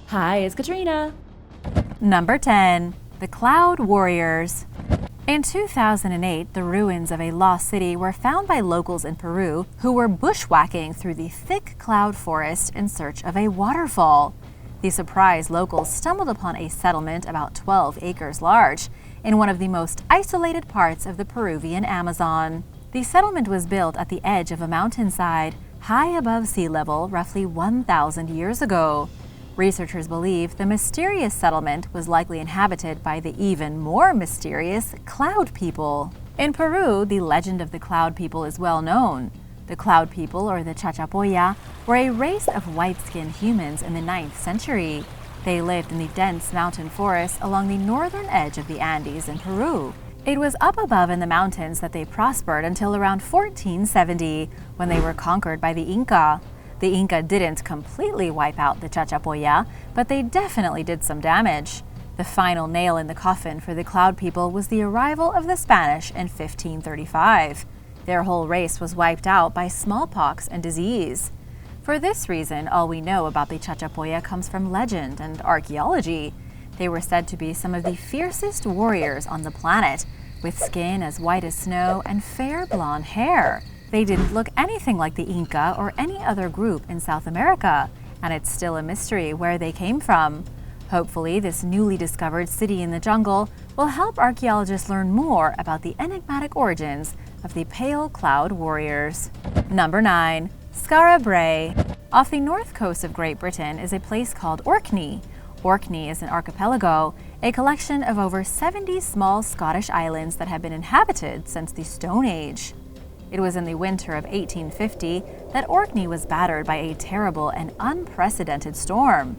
Hi, it's Katrina. Number 10. The Cloud Warriors. In 2008, the ruins of a lost city were found by locals in Peru who were bushwhacking through the thick cloud forest in search of a waterfall. The surprised locals stumbled upon a settlement about 12 acres large in one of the most isolated parts of the Peruvian Amazon. The settlement was built at the edge of a mountainside, high above sea level, roughly 1,000 years ago. Researchers believe the mysterious settlement was likely inhabited by the even more mysterious Cloud People. In Peru, the legend of the Cloud People is well known. The Cloud People, or the Chachapoya, were a race of white-skinned humans in the 9th century. They lived in the dense mountain forests along the northern edge of the Andes in Peru. It was up above in the mountains that they prospered until around 1470, when they were conquered by the Inca. The Inca didn't completely wipe out the Chachapoya, but they definitely did some damage. The final nail in the coffin for the Cloud People was the arrival of the Spanish in 1535. Their whole race was wiped out by smallpox and disease. For this reason, all we know about the Chachapoya comes from legend and archaeology. They were said to be some of the fiercest warriors on the planet, with skin as white as snow and fair blonde hair. They didn't look anything like the Inca or any other group in South America, and it's still a mystery where they came from. Hopefully, this newly discovered city in the jungle will help archaeologists learn more about the enigmatic origins of the Pale Cloud Warriors. Number 9. Scarra Bray. Off the north coast of Great Britain is a place called Orkney. Orkney is an archipelago, a collection of over 70 small Scottish islands that have been inhabited since the Stone Age. It was in the winter of 1850 that Orkney was battered by a terrible and unprecedented storm.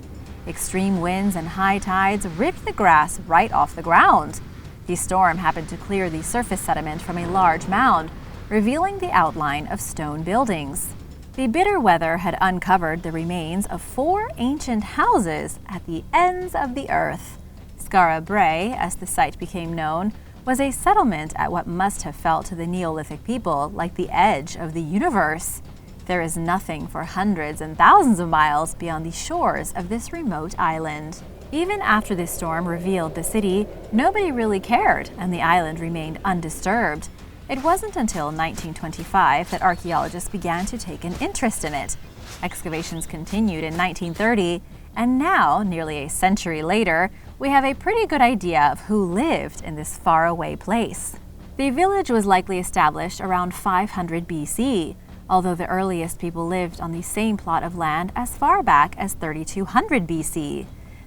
Extreme winds and high tides ripped the grass right off the ground. The storm happened to clear the surface sediment from a large mound, revealing the outline of stone buildings. The bitter weather had uncovered the remains of 4 ancient houses at the ends of the earth. Scarra Bray, as the site became known, was a settlement at what must have felt to the Neolithic people like the edge of the universe. There is nothing for hundreds and thousands of miles beyond the shores of this remote island. Even after this storm revealed the city, nobody really cared, and the island remained undisturbed. It wasn't until 1925 that archaeologists began to take an interest in it. Excavations continued in 1930, and now, nearly a century later, we have a pretty good idea of who lived in this faraway place. The village was likely established around 500 BC, although the earliest people lived on the same plot of land as far back as 3200 BC.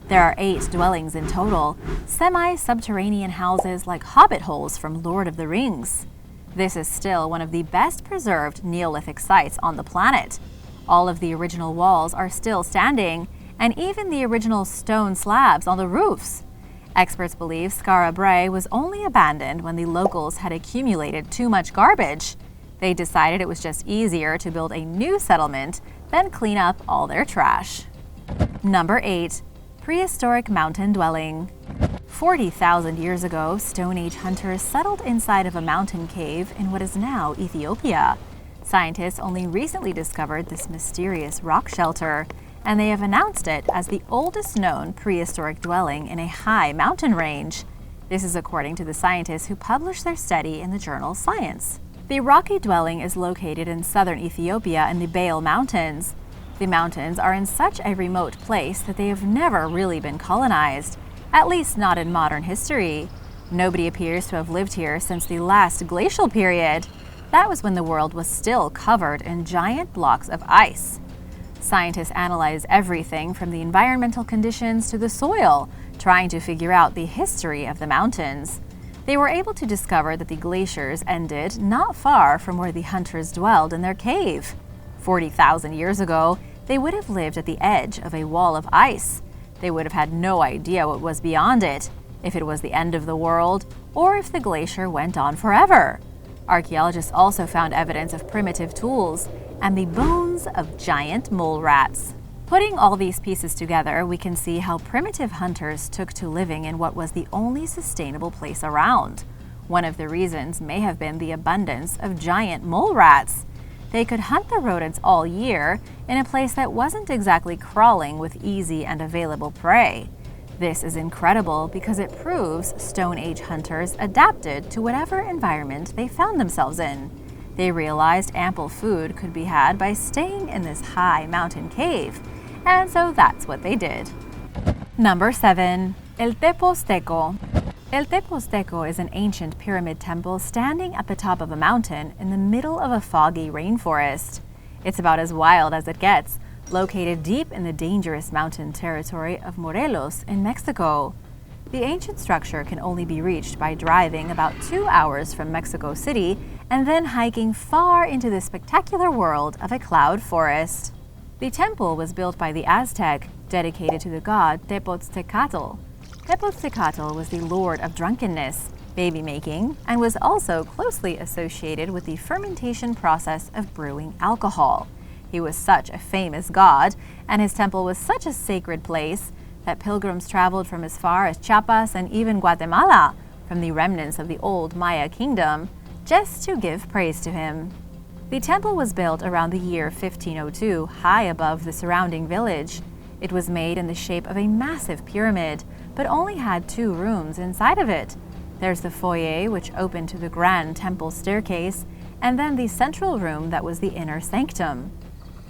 There are 8 dwellings in total, semi-subterranean houses like hobbit holes from Lord of the Rings. This is still one of the best preserved Neolithic sites on the planet. All of the original walls are still standing, and even the original stone slabs on the roofs. Experts believe Scarra Bray was only abandoned when the locals had accumulated too much garbage. They decided it was just easier to build a new settlement than clean up all their trash. Number 8. Prehistoric Mountain Dwelling. 40,000 years ago, Stone Age hunters settled inside of a mountain cave in what is now Ethiopia. Scientists only recently discovered this mysterious rock shelter, and they have announced it as the oldest known prehistoric dwelling in a high mountain range. This is according to the scientists who published their study in the journal Science. The rocky dwelling is located in southern Ethiopia in the Bale Mountains. The mountains are in such a remote place that they have never really been colonized, at least not in modern history. Nobody appears to have lived here since the last glacial period. That was when the world was still covered in giant blocks of ice. Scientists analyze everything from the environmental conditions to the soil, trying to figure out the history of the mountains. They were able to discover that the glaciers ended not far from where the hunters dwelled in their cave. 40,000 years ago, they would have lived at the edge of a wall of ice. They would have had no idea what was beyond it, if it was the end of the world, or if the glacier went on forever. Archaeologists also found evidence of primitive tools and the bones of giant mole rats. Putting all these pieces together, we can see how primitive hunters took to living in what was the only sustainable place around. One of the reasons may have been the abundance of giant mole rats. They could hunt the rodents all year in a place that wasn't exactly crawling with easy and available prey. This is incredible because it proves Stone Age hunters adapted to whatever environment they found themselves in. They realized ample food could be had by staying in this high mountain cave, and so that's what they did. Number 7. El Teposteco. El Teposteco is an ancient pyramid temple standing at the top of a mountain in the middle of a foggy rainforest. It's about as wild as it gets, located deep in the dangerous mountain territory of Morelos in Mexico. The ancient structure can only be reached by driving about 2 hours from Mexico City and then hiking far into the spectacular world of a cloud forest. The temple was built by the Aztec, dedicated to the god Tepoztecatl. Tepoztecatl was the lord of drunkenness, baby-making, and was also closely associated with the fermentation process of brewing alcohol. He was such a famous god, and his temple was such a sacred place, that pilgrims traveled from as far as Chiapas and even Guatemala, from the remnants of the old Maya kingdom, just to give praise to him. The temple was built around the year 1502, high above the surrounding village. It was made in the shape of a massive pyramid, but only had 2 rooms inside of it. There's the foyer, which opened to the grand temple staircase, and then the central room that was the inner sanctum.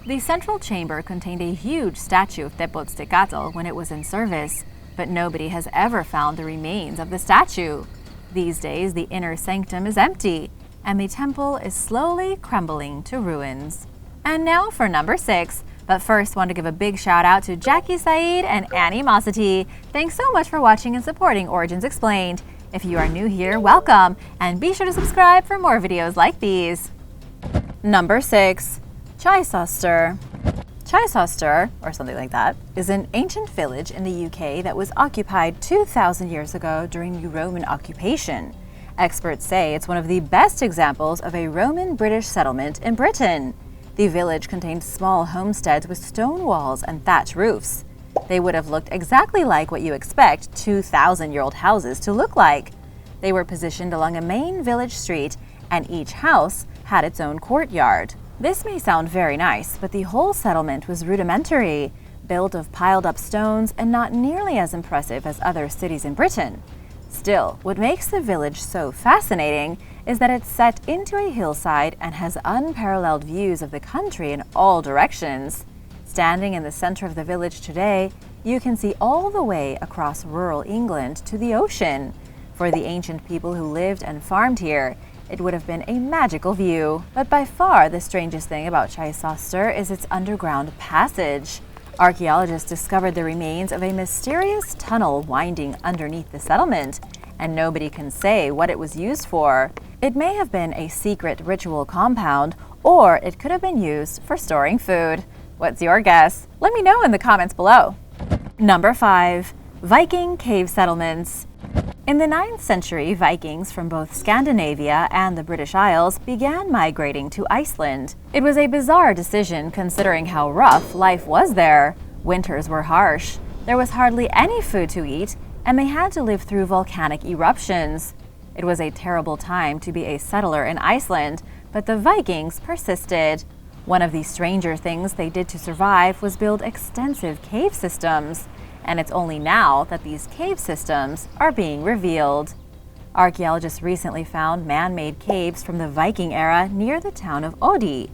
The central chamber contained a huge statue of Tepoztecatl when it was in service, but nobody has ever found the remains of the statue. These days, the inner sanctum is empty, and the temple is slowly crumbling to ruins. And now for number 6. But first, want to give a big shout out to Jackie Saeed and Animosity. Thanks so much for watching and supporting Origins Explained. If you are new here, welcome, and be sure to subscribe for more videos like these. Number 6. Chichester. Chichester, or something like that, is an ancient village in the UK that was occupied 2,000 years ago during the Roman occupation. Experts say it's one of the best examples of a Roman-British settlement in Britain. The village contained small homesteads with stone walls and thatch roofs. They would have looked exactly like what you expect 2,000-year-old houses to look like. They were positioned along a main village street, and each house had its own courtyard. This may sound very nice, but the whole settlement was rudimentary, built of piled-up stones and not nearly as impressive as other cities in Britain. Still, what makes the village so fascinating is that it's set into a hillside and has unparalleled views of the country in all directions. Standing in the center of the village today, you can see all the way across rural England to the ocean. For the ancient people who lived and farmed here, it would have been a magical view. But by far the strangest thing about Chichester is its underground passage. Archaeologists discovered the remains of a mysterious tunnel winding underneath the settlement, and nobody can say what it was used for. It may have been a secret ritual compound, or it could have been used for storing food. What's your guess? Let me know in the comments below. Number 5. Viking Cave Settlements. In the 9th century, Vikings from both Scandinavia and the British Isles began migrating to Iceland. It was a bizarre decision considering how rough life was there. Winters were harsh, there was hardly any food to eat, and they had to live through volcanic eruptions. It was a terrible time to be a settler in Iceland, but the Vikings persisted. One of the stranger things they did to survive was build extensive cave systems. And it's only now that these cave systems are being revealed. Archaeologists recently found man-made caves from the Viking era near the town of Oddi.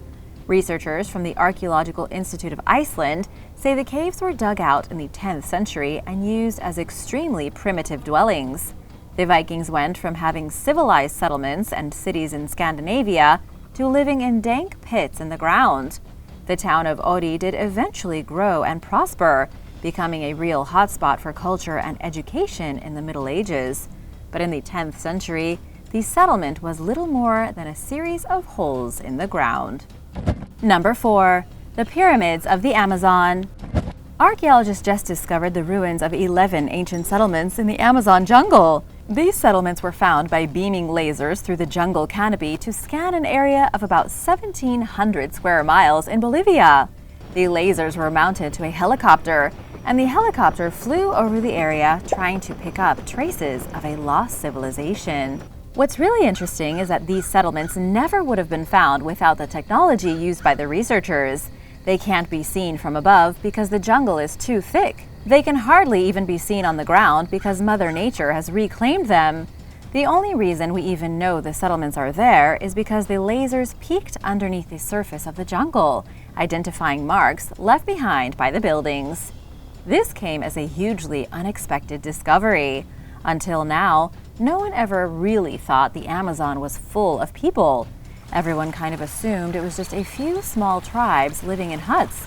Researchers from the Archaeological Institute of Iceland say the caves were dug out in the 10th century and used as extremely primitive dwellings. The Vikings went from having civilized settlements and cities in Scandinavia to living in dank pits in the ground. The town of Oddi did eventually grow and prosper, becoming a real hotspot for culture and education in the Middle Ages. But in the 10th century, the settlement was little more than a series of holes in the ground. Number 4. The Pyramids of the Amazon. Archaeologists just discovered the ruins of 11 ancient settlements in the Amazon jungle. These settlements were found by beaming lasers through the jungle canopy to scan an area of about 1,700 square miles in Bolivia. The lasers were mounted to a helicopter, and the helicopter flew over the area trying to pick up traces of a lost civilization. What's really interesting is that these settlements never would have been found without the technology used by the researchers. They can't be seen from above because the jungle is too thick. They can hardly even be seen on the ground because Mother Nature has reclaimed them. The only reason we even know the settlements are there is because the lasers peeked underneath the surface of the jungle, identifying marks left behind by the buildings. This came as a hugely unexpected discovery. Until now, no one ever really thought the Amazon was full of people. Everyone kind of assumed it was just a few small tribes living in huts.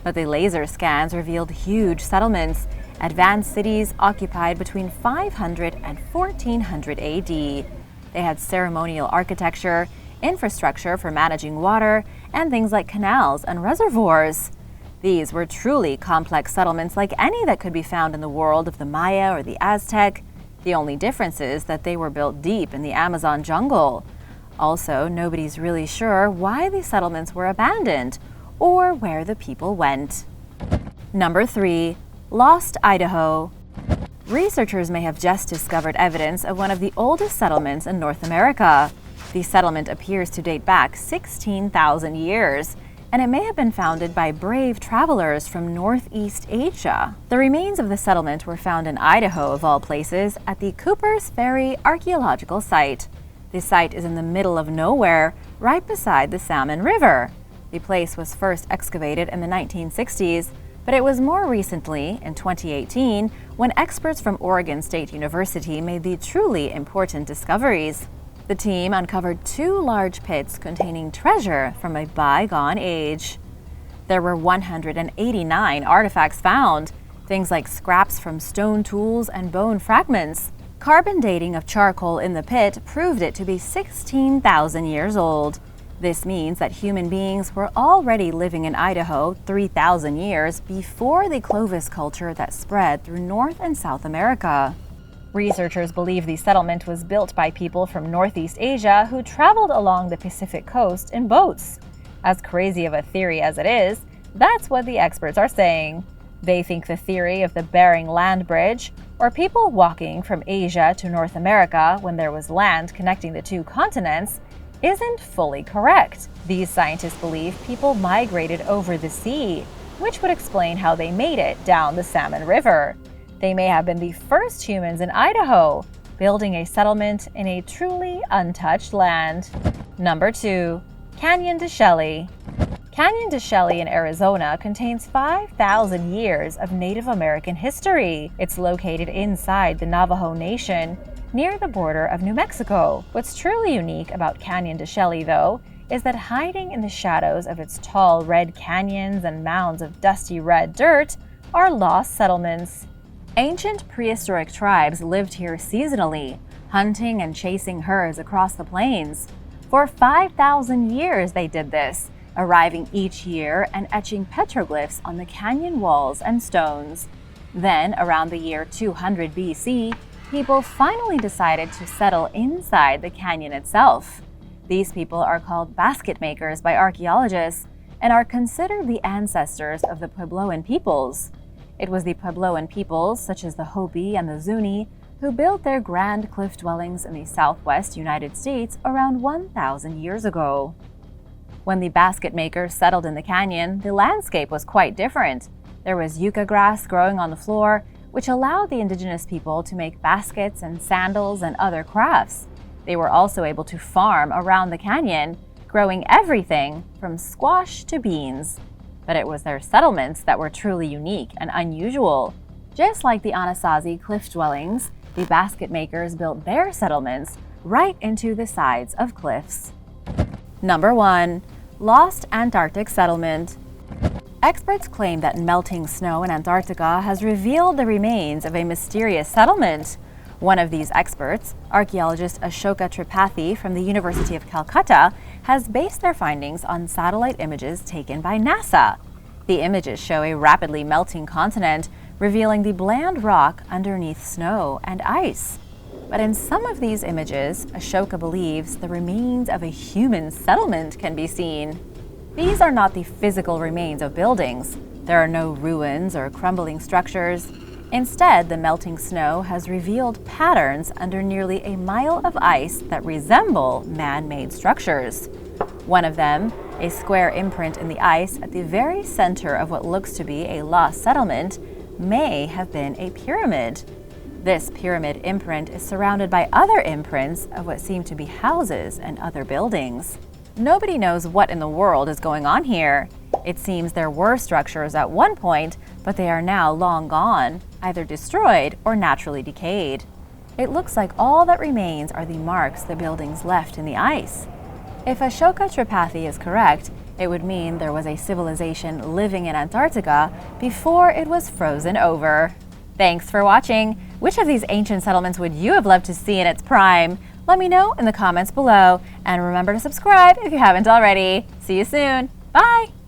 But the laser scans revealed huge settlements, advanced cities occupied between 500 and 1400 AD. They had ceremonial architecture, infrastructure for managing water, and things like canals and reservoirs. These were truly complex settlements like any that could be found in the world of the Maya or the Aztec. The only difference is that they were built deep in the Amazon jungle. Also, nobody's really sure why these settlements were abandoned or where the people went. Number 3. Lost Idaho. Researchers may have just discovered evidence of one of the oldest settlements in North America. The settlement appears to date back 16,000 years, and it may have been founded by brave travelers from Northeast Asia. The remains of the settlement were found in Idaho, of all places, at the Cooper's Ferry Archaeological Site. The site is in the middle of nowhere, right beside the Salmon River. The place was first excavated in the 1960s, but it was more recently, in 2018, when experts from Oregon State University made the truly important discoveries. The team uncovered 2 large pits containing treasure from a bygone age. There were 189 artifacts found, things like scraps from stone tools and bone fragments. Carbon dating of charcoal in the pit proved it to be 16,000 years old. This means that human beings were already living in Idaho 3,000 years before the Clovis culture that spread through North and South America. Researchers believe the settlement was built by people from Northeast Asia who traveled along the Pacific coast in boats. As crazy of a theory as it is, that's what the experts are saying. They think the theory of the Bering Land Bridge, or people walking from Asia to North America when there was land connecting the 2 continents, isn't fully correct. These scientists believe people migrated over the sea, which would explain how they made it down the Salmon River. They may have been the first humans in Idaho, building a settlement in a truly untouched land. Number 2. Canyon de Shelley. Canyon de Shelley in Arizona contains 5,000 years of Native American history. It's located inside the Navajo Nation, near the border of New Mexico. What's truly unique about Canyon de Shelley, though, is that hiding in the shadows of its tall red canyons and mounds of dusty red dirt are lost settlements. Ancient prehistoric tribes lived here seasonally, hunting and chasing herds across the plains. For 5,000 years they did this, arriving each year and etching petroglyphs on the canyon walls and stones. Then, around the year 200 BC, people finally decided to settle inside the canyon itself. These people are called basket makers by archaeologists and are considered the ancestors of the Puebloan peoples. It was the Puebloan peoples, such as the Hopi and the Zuni, who built their grand cliff dwellings in the southwest United States around 1,000 years ago. When the basket makers settled in the canyon, the landscape was quite different. There was yucca grass growing on the floor, which allowed the indigenous people to make baskets and sandals and other crafts. They were also able to farm around the canyon, growing everything from squash to beans. But it was their settlements that were truly unique and unusual. Just like the Anasazi cliff dwellings, the basket makers built their settlements right into the sides of cliffs. Number 1. Lost Antarctic Settlement. Experts claim that melting snow in Antarctica has revealed the remains of a mysterious settlement. One of these experts, archaeologist Ashoka Tripathi from the University of Calcutta, has based their findings on satellite images taken by NASA. The images show a rapidly melting continent, revealing the bland rock underneath snow and ice. But in some of these images, Ashoka believes the remains of a human settlement can be seen. These are not the physical remains of buildings. There are no ruins or crumbling structures. Instead, the melting snow has revealed patterns under nearly a mile of ice that resemble man-made structures. One of them, a square imprint in the ice at the very center of what looks to be a lost settlement, may have been a pyramid. This pyramid imprint is surrounded by other imprints of what seem to be houses and other buildings. Nobody knows what in the world is going on here. It seems there were structures at one point, but they are now long gone, either destroyed or naturally decayed. It looks like all that remains are the marks the buildings left in the ice. If Ashoka Tripathi is correct, it would mean there was a civilization living in Antarctica before it was frozen over. Thanks for watching! Which of these ancient settlements would you have loved to see in its prime? Let me know in the comments below, and remember to subscribe if you haven't already. See you soon! Bye!